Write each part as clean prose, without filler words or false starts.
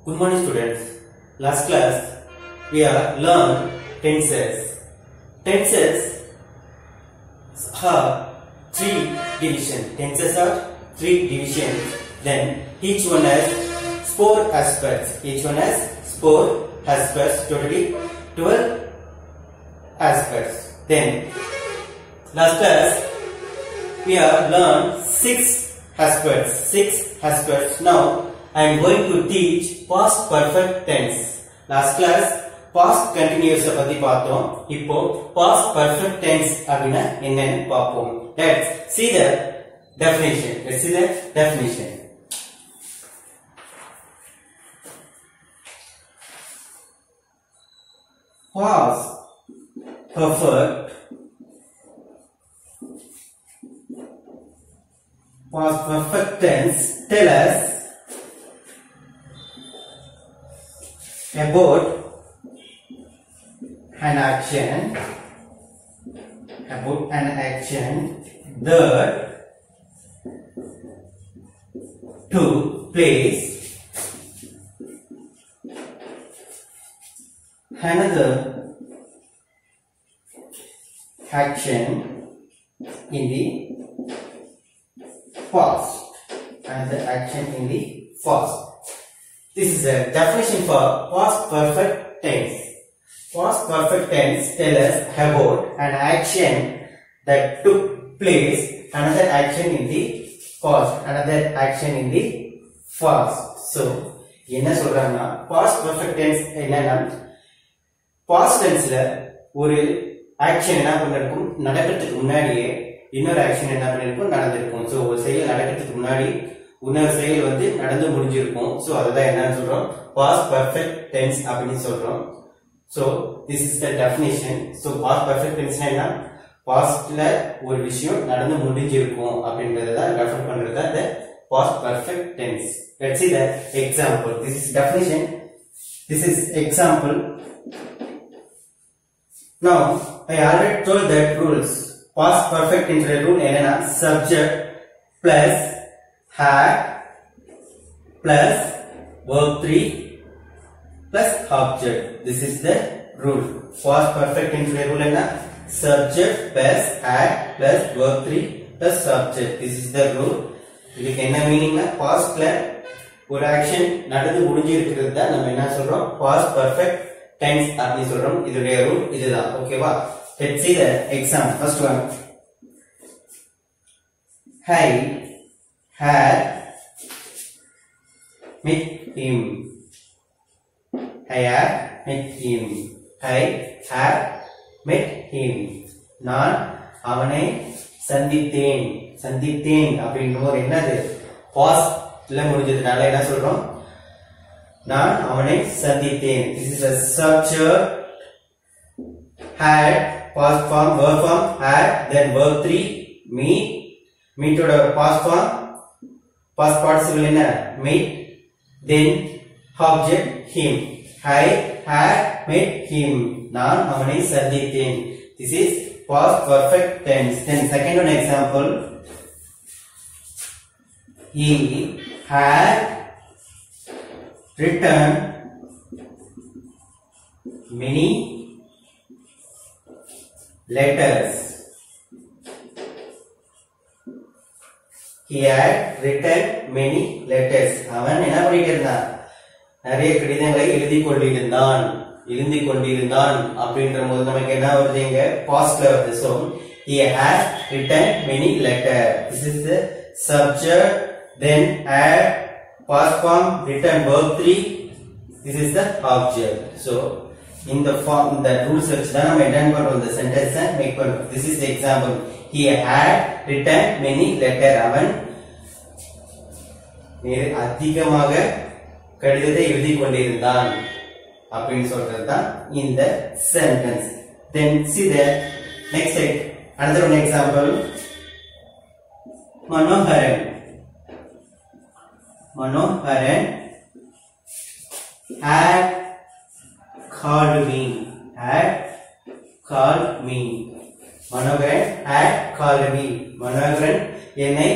Good morning students. Last class we have learned tenses. Tenses have three divisions. Tenses are three divisions. Then each one has four aspects. Each one has four aspects. Totally 12 aspects. Then last class we have learned six aspects. Six aspects. Now I am going to teach past perfect tense. Last class past continuous பத்தி பார்த்தோம். இப்போ past perfect tense அப்படினா என்னன்னு பார்ப்போம். Let's see the definition. Let's see the definition. Past perfect tense tell us about an action that took place, another action in the past, This is a definition for past perfect tense. Past perfect tense tells us about an action that took place, another action in the past, So, என்ன சொல்றாங்கன்னா past perfect tense என்னன்னா past tenseல ஒரு action என்ன பண்ணிருக்கும் நடக்கிறதுக்கு முன்னாடியே இன்னொரு action என்ன பண்ணிருக்கும் நடந்திருக்கும். சோ ஒரு செயல் நடக்கிறதுக்கு முன்னாடி இன்னொரு செயல் வந்து நடந்து முடிஞ்சிருக்கும். சோ அதுதான் என்னன்னு சொல்றோம் past perfect tense அப்படினு சொல்றோம். So this is the definition. So past perfect tense என்ன pastல ஒரு விஷயம் நடந்து முடிஞ்சிருக்கும் அப்படின்றத ரெஃபர் பண்றது the past perfect tense. Let's see the example. This is definition. This is example. Now I already told that rules. Past perfect tense rule என்னன்னா subject plus had plus verb 3 plus object. This is the rule. Past perfect tense rule enna subject plus had plus verb 3 plus subject. This is the rule. இதுக்கு என்ன மீனிங்னா pastல ஒரு action நடந்து முடிஞ்சிருக்கிறது தான் நம்ம என்ன சொல்றோம் past perfect tense அப்படி சொல்றோம். இதோட ரூல் இதுதான். ஓகேவா? Let's see the example. First one. I had met him. I had met him. நான் அவனை சந்தித்தேன். அப்படிங்கிறது என்னது பாஸ்ட்ல முடிஞ்சதுனால என்ன சொல்றோம் நான் அவனை சந்தித்தேன். This is a subject had past form verb form had then verb 3 meet oda past form past participle என்ன meet then object him. I had met him. நான் அவனை சந்தித்தேன். This is past perfect tense. Then second one example. He had written many letters. He had written many letters. அவன் என்ன பண்ணிட்டு இருந்தான் நிறைய கடிதங்களை எழுதி கொண்டிருந்தான் அப்படின்றபோது நமக்கு என்ன வருதுங்க pastல வருது. So he had written many letters. This is the subject. Then had past form written verb 3. This is the object. So in the form the rules வச்சு தான் நம்ம என்ன பண்றோம் இந்த சென்டென்ஸை மேக் பண்றோம். This is the example. He had written many letters. அவன் அதிகமாக கடிதத்தை எழுதி கொண்டிருந்தான் அப்படின்னு சொல்றதுதான் இந்த sentence. Then see the next side. Another one example. Manoharan had called me. Manoharan had called me. Manoharan என்னை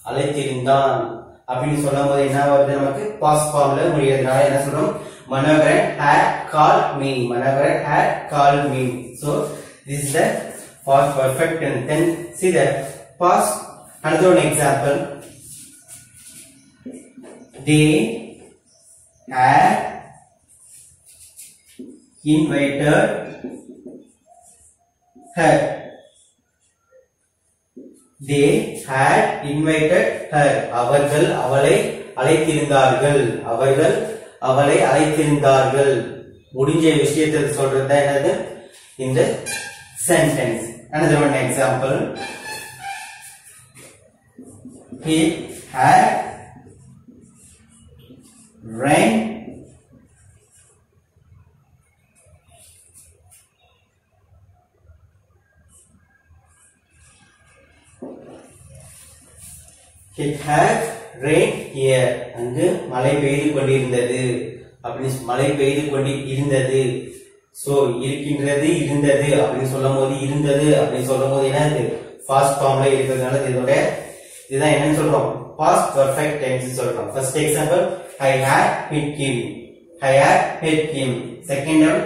அழைத்திருந்தான் அப்படின்னு சொல்லும்போது என்ன வருது நமக்கு பாஸ்ட் ஃபார்ம்ல முடியறதுனால என்ன சொல்றோம் Manoharan had called me. Manoharan had called me. So this is the past perfect tense. Then see the past. Another one example. They had invited her. They had invited her. அவர்கள் அவளை அழைத்திருந்தார்கள். அவர்கள் அவளை அழைத்திருந்தார்கள். முடிஞ்ச விஷயத்தை சொல்றது என்னது இந்த sentence. Another one example. It had rained It had rained here. அங்கு மழை பெய்து கொண்டிருந்தது. அப்படி மழை பெய்து கொண்டு இருந்தது. சோ இருக்கின்றது இருந்தது அப்படி சொல்லும்போது இருந்தது அப்படி சொல்லும்போது என்னது பாஸ்ட் ஃபார்ம்ல இருக்கிறதுனால இதோட இதுதான் என்னன்னு சொல்றோம் பாஸ்ட் பெர்ஃபெக்ட் டென்ஸ் சொல்றோம். First example I had hit him. I had hit him. Second one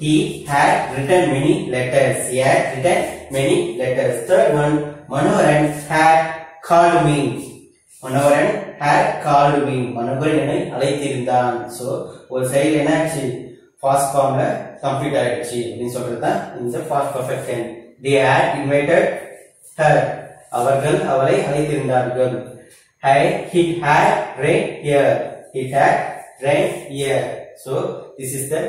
he had written many letters. He had written many letters. Third one Manoharan had called me. Manoharan had called me. Manoharan என்னை அழைத்திருந்தான். So ஒரு சைடுல என்னாச்சு past ஃபார்ம்ல complete ஆயிடுச்சு அப்படின்னு சொல்றதுதான் இந்த past perfect tense. They had invited her. அவர்கள் அவளை அழைத்திருந்தார்கள். It had rained here. It had rained here. So this is the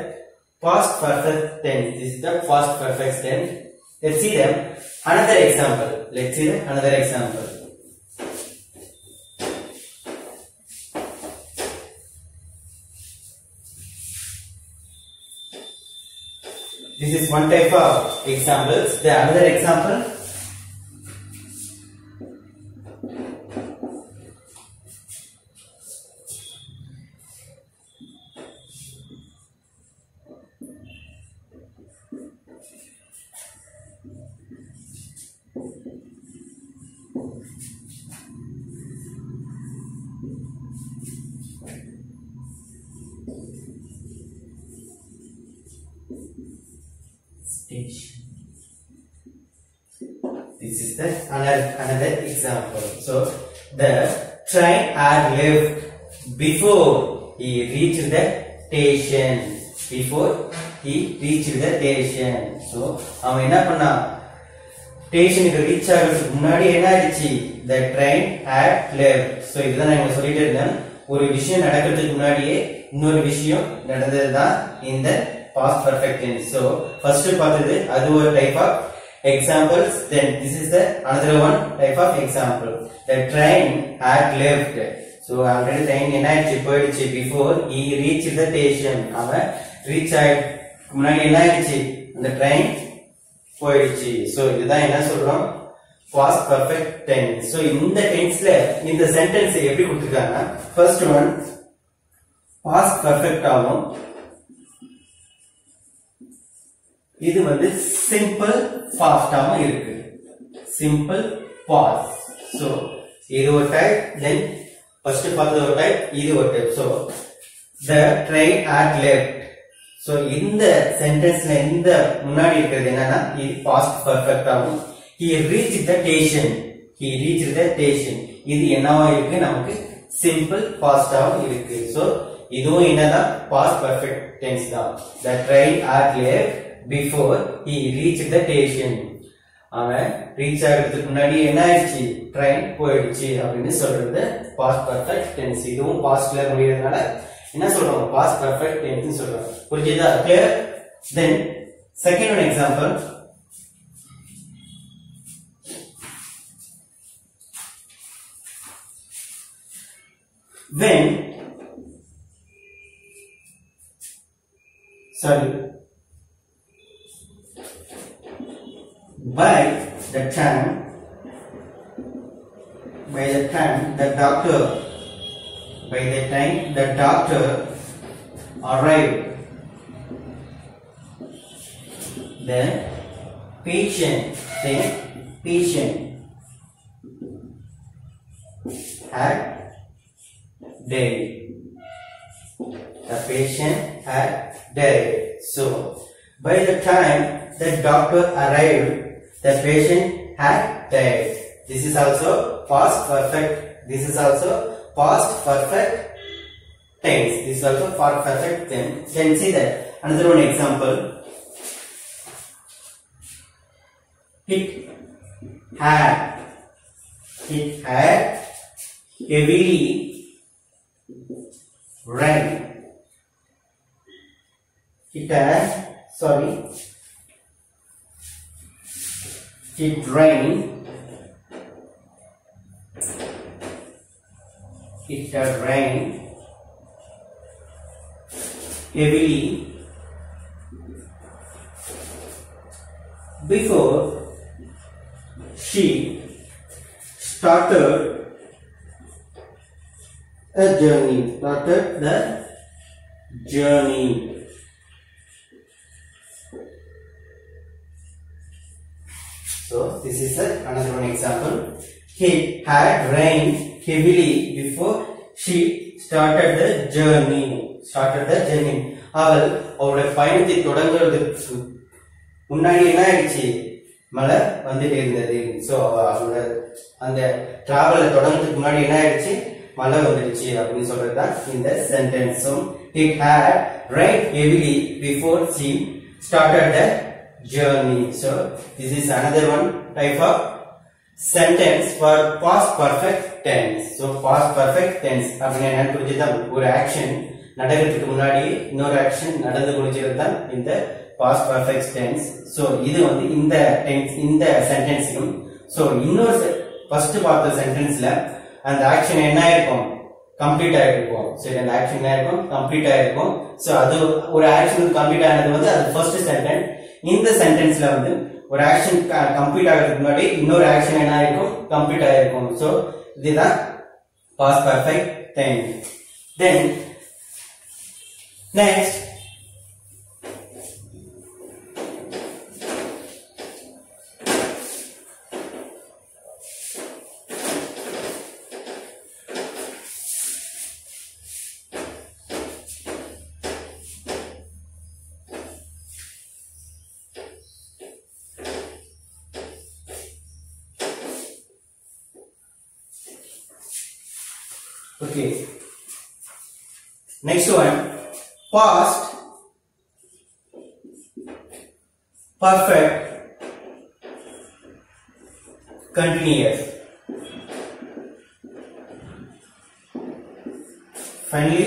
past perfect tense. This is the past perfect tense. Let's see them. Another example. Let's see another example. This is one type of examples. The another example. This is the another example. So the train had left before he reached the station. Before he reached the station. So அவன் என்ன பண்ணா ஸ்டேஷனுக்கு reach ஆகிறதுக்கு முன்னாடி என்ன ஆயிடுச்சு the train had left. So இதுதான் நான் சொல்லிட்டே இருந்தேன் ஒரு விஷயம் நடக்கிறதுக்கு முன்னாடியே இன்னொரு விஷயம் நடந்ததுதான் இந்த past perfect tense. So first பார்த்தது அது ஒரு type of examples. Then this is the another one type of example. The train had left. So already train என்ன ஆயிடுச்சு போயிடுச்சு before he reached the station. அவன் ரீச் ஆயிடுக்கு முன்னாடி என்ன ஆயிடுச்சு அந்த ட்ரெயின் போயிடுச்சு. So இதுதான் என்ன சொல்றோம் past perfect tense. So இந்த டென்ஸ்ல இந்த சென்டென்ஸ் எப்படி கொடுத்திருக்காங்க first one past perfect ஆகும். இது வந்து சிம்பிள் பாஸ்டாவும் இருக்கு சிம்பிள் பாஸ்ட். சோ இது ஒரு டைப் தென் ஃபர்ஸ்ட் பார்த்தது ஒரு டைப் இது ஒரு type. So the train had left. So இந்த சென்டென்ஸ்ல இந்த முன்னாடி இருக்கிறது என்னன்னா இது பாஸ்ட் பெர்ஃபெக்ட் ஆகும். he reached the station. he reached the station. இது என்னவா இருக்கு நமக்கு சிம்பிள் பாஸ்டாவும் இருக்கு. சோ இதுவும் என்னதான் பாஸ்ட் பெர்ஃபெக்ட் டென்ஸ் தான். the train had left before he reached the station. அவன் ரீச் ஆகிறதுக்கு முன்னாடி என்ன ஆயிடுச்சு ட்ரெயின் போயிடுச்சு அப்படின்னு சொல்றது பாஸ்ட் பெர்ஃபெக்ட் டென்ஸ். இதுவும் பாஸ்ட்ல முடியறதுனால என்ன சொல்றோம் பாஸ்ட் பெர்ஃபெக்ட் டென்ஸ் சொல்றோம். புரியுதா clear? Then second one example. By the time the doctor arrived, the patient had died. The patient had died. So by the time the doctor arrived, the patient had died. This is also past perfect. This is also past perfect tense. This is also past perfect tense. Can see that. Another one example. It had heavily rained. It rained. It had rained heavily before she started a journey. Started the journey. So this is another one example. It had rained heavily before she started the journey. அவள் அவருடைய பயணத்தை தொடங்குறதுக்கு முன்னாடி என்ன ஆயிடுச்சு, மழை வந்துட்டே இருந்தது. சோ அவங்களோட அந்த டிராவல தொடங்குறதுக்கு முன்னாடி என்ன ஆயிடுச்சு, மழை வந்துடுச்சு அப்படின்னு சொல்றதுதான் இந்த சென்டென்ஸும். It had rained heavily before she started the journey. So this is another one type of sentence for past perfect tense. So past perfect tense அப்படின்னா என்ன புரிஞ்சுதா, ஒரு ஆக்ஷன் நடக்கிறதுக்கு முன்னாடி இன்னொரு ஆக்ஷன் நடந்து முடிஞ்சிருந்தா இந்த past perfect tense. So இது வந்து இந்த tense இந்த சென்டென்ஸ்க்கும். So இன்னொரு ஃபர்ஸ்ட் பார்த்த சென்டென்ஸ்ல அந்த ஆக்ஷன் என்ன ஆயிருக்கும், கம்ப்ளீட் ஆயிருக்கும். சரி, அந்த ஆக்ஷன் என்ன ஆயிருக்கும், கம்ப்ளீட் ஆயிருக்கும். So அது ஒரு ஆக்ஷன் கம்ப்ளீட் ஆனது வந்து அது ஃபர்ஸ்ட் சென்டென்ஸ். இந்த சென்டென்ஸ்ல வந்து ஒரு ஆக்ஷன் கம்ப்ளீட் ஆகிறதுக்கு முன்னாடி இன்னொரு ஆக்ஷன் என்ன ஆயிருக்கும், கம்ப்ளீட் ஆயிருக்கும். சோ இதுதான் past perfect tense. Then next okay, next one, past perfect continuous. Finally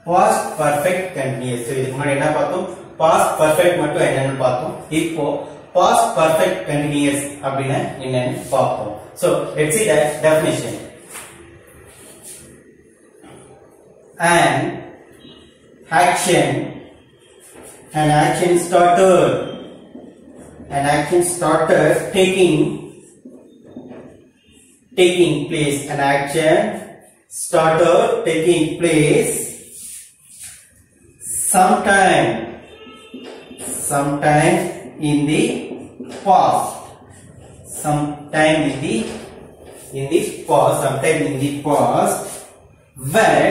past perfect continuous. So இதுக்கு முன்னாடி என்ன பார்த்தோம், past perfect மட்டும் என்னன்னு பார்த்தோம். இப்போ past perfect continuous அப்படினா என்னன்னு பார்ப்போம். So let's see the definition. An action started taking place. An action started taking place sometime in the past. Sometime in the past where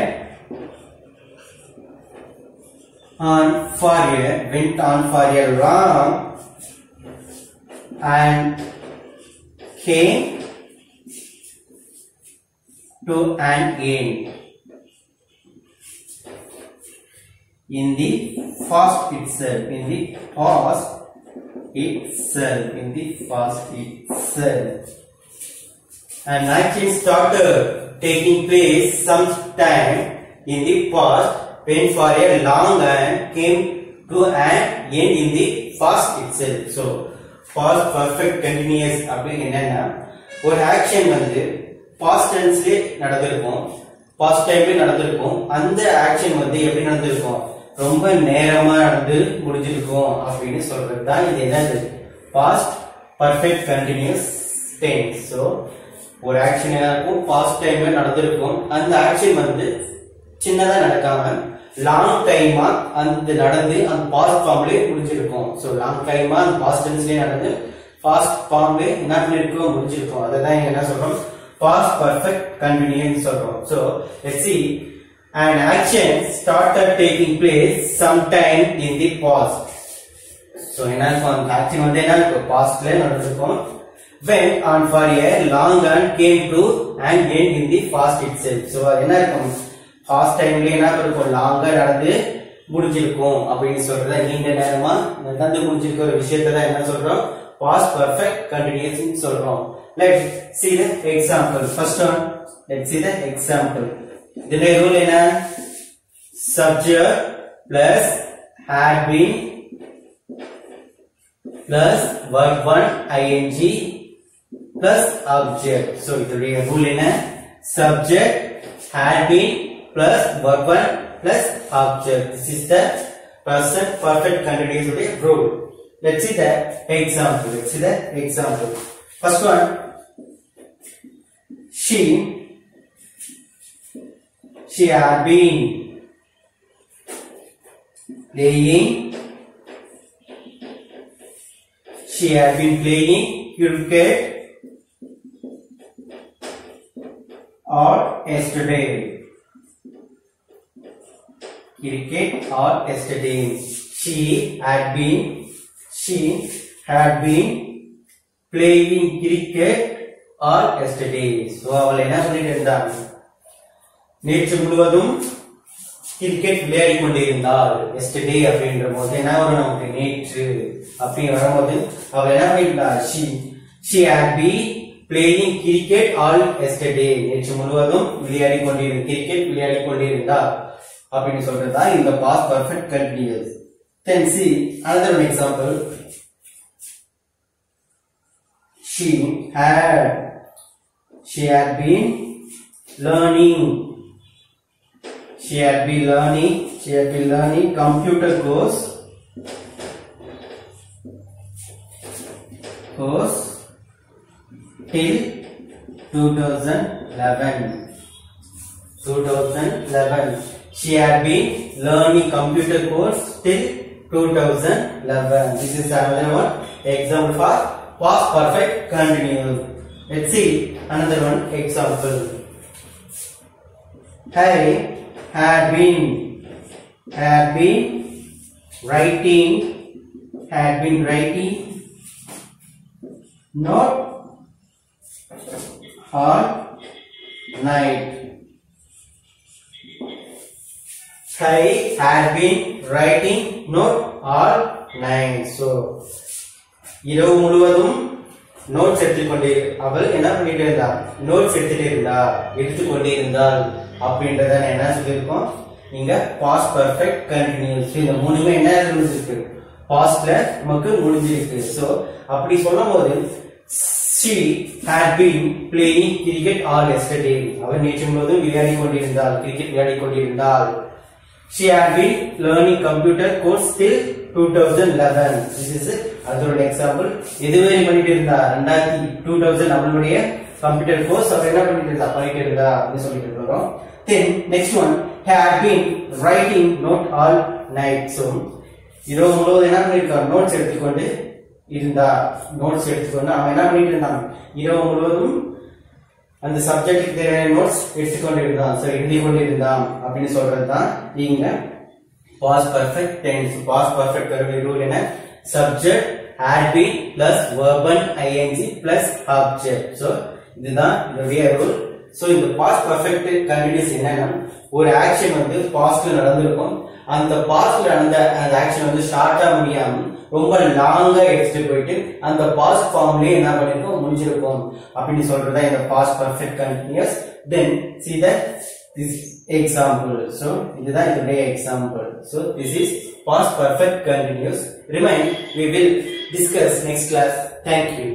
went on for a long and came to an end. In the past itself. An action started taking place sometime in the past, went for a long and came to an end in the past itself. So past perfect continuous அப்படிங்க என்னன்னா, ஒரு action வந்து past tenseல நடந்திருக்கும், past timeல நடந்திருக்கும். அந்த action வந்து எப்படி நடந்திருக்கும், ரொம்ப நேரமா நடந்து முடிஞ்சிருக்கும் அப்படின்னு சொல்றது தான் இது என்னது, past perfect continuous tense. So ஒரு ஆக்ஷன் என்ன இருக்கும், past timeல நடந்திருக்கும். அந்த ஆக்ஷன் வந்து சின்னதா நடக்காம லாங் டைமா அந்த நடந்து அந்த பாஸ்ட் ஃபார்ம்லயே முடிஞ்சிருக்கும். சோ லாங் டைமா அந்த பாஸ்ட் டென்ஸ்லயே நடந்து பாஸ்ட் ஃபார்ம்லயே என்ன பண்ணிருக்கோம், முடிஞ்சிருக்கும். அததான் என்ன சொல்றோம், past perfect continuous சொல்றோம். So let's see, an action started taking place sometime in the past. So என்ன இருக்கும், action வந்து என்ன இருக்கும், pastல நடந்திருக்கும். Went on for a long and came to an end in the past itself. So என்ன இருக்கும், past timeல என்ன இருக்கும், longer நடந்து முடிஞ்சிருக்கும் அப்படின்னு சொல்றத, நீண்ட நேரமா நடந்து முடிஞ்சிருக்கிற ஒரு விஷயத்தை தான் என்ன சொல்றோம், past perfect continuous ன்னு சொல்றோம். Let's see the example. First one, let's see the example. இதனுடைய ரூல் என்ன, subject plus had been plus verb 1 ing plus object. So இதனுடைய ரூல் என்ன, subject had been plus verb 1 plus object. This is the present perfect continuous rule. Let's see the example. Let's see the example. First one, she had been playing. She had been playing cricket or yesterday. Cricket or yesterday. She had been playing cricket or yesterday. So அவள் என்ன சொல்லிட்டு இருந்தாள், நேற்று முழுவதும் cricket விளையாடி கொண்டிருந்தாள். yesterday அப்படின்ற போது என்ன வரும், நமக்கு நேற்று அப்படி வரும்போது அவள் என்ன பண்ணிட்டாள், she had been playing cricket all yesterday. நேற்று முழுவதும் கிரிக்கெட் விளையாடி கொண்டிருந்தாள் அப்படின்னு சொல்றதா இந்த past perfect continuous. Then see another one example. She had been learning computer course till 2011. She had been learning computer course till 2011. This is another one example for past perfect continuous. Let's see another one example. Harry had been writing note all night. Harry had been writing note all night. So இரவு முழுவதும் notes அவள் என்ன பண்ணிட்டு இருந்தா, notes எடுத்துக்கொண்டே இருந்தாள் அப்படின்றத என்ன சொல்லியிருக்கோம், இங்க past perfect continuous. இந்த மூணுமே என்ன முடிஞ்சிருக்கு, pastல நமக்கு முடிஞ்சிருக்கு. சோ அப்படி சொல்லும்போது she had been playing cricket all yesterday. அவள் நேற்று முழுவதும் கிரிக்கெட் விளையாடி கொண்டிருந்தாள். She had been learning computer course till 2011. This is another example. இதுவே பண்ணிட்டு இருந்தா 2000 அவளுடைய கம்ப்யூட்டர் கோர்ஸ் அவ என்ன பண்ணிட்டு இருந்தா அப்படி சொல்லிட்டு இருக்கோம். Then next one, had been writing note all night. So இரவு முழுவதும் என்ன பண்ணிருக்கா, நோட்ஸ் எடுத்துக்கொண்டு அவன் என்ன பண்ணிட்டு இருந்தான், இரவு முழுவதும் அந்த சப்ஜெக்ட்டுக்கு தேவையான நோட்ஸ் எடுத்துக்கொண்டு இருந்தான், எழுதி கொண்டு இருந்தான் அப்படின்னு சொல்றதுதான் நீங்க past perfect tense. past perfect rule என்ன, subject had been plus verb ing plus object. So இதுதான் இதோடைய ரூல். சோ இந்த past perfect continuous என்னன்னா, ஒரு ஆக்ஷன் வந்து பாஸ்ட்ல நடந்திருக்கும், அந்த பாஸ்ட்ல நடந்த அந்த ஆக்ஷன் வந்து ஷார்ட்டா முடியாம ரொம்ப லாங்கா எடுத்துட்டு போயிட்டு அந்த பாஸ்ட் ஃபார்ம்லயே என்ன பண்ணிருக்கோம், முடிஞ்சிருக்கும் அப்படின்னு சொல்றதா இந்த past perfect continuous. Then see this example. So இதுதான் இதோடைய example. So this is past perfect continuous. Remind, we will discuss next class. Thank you.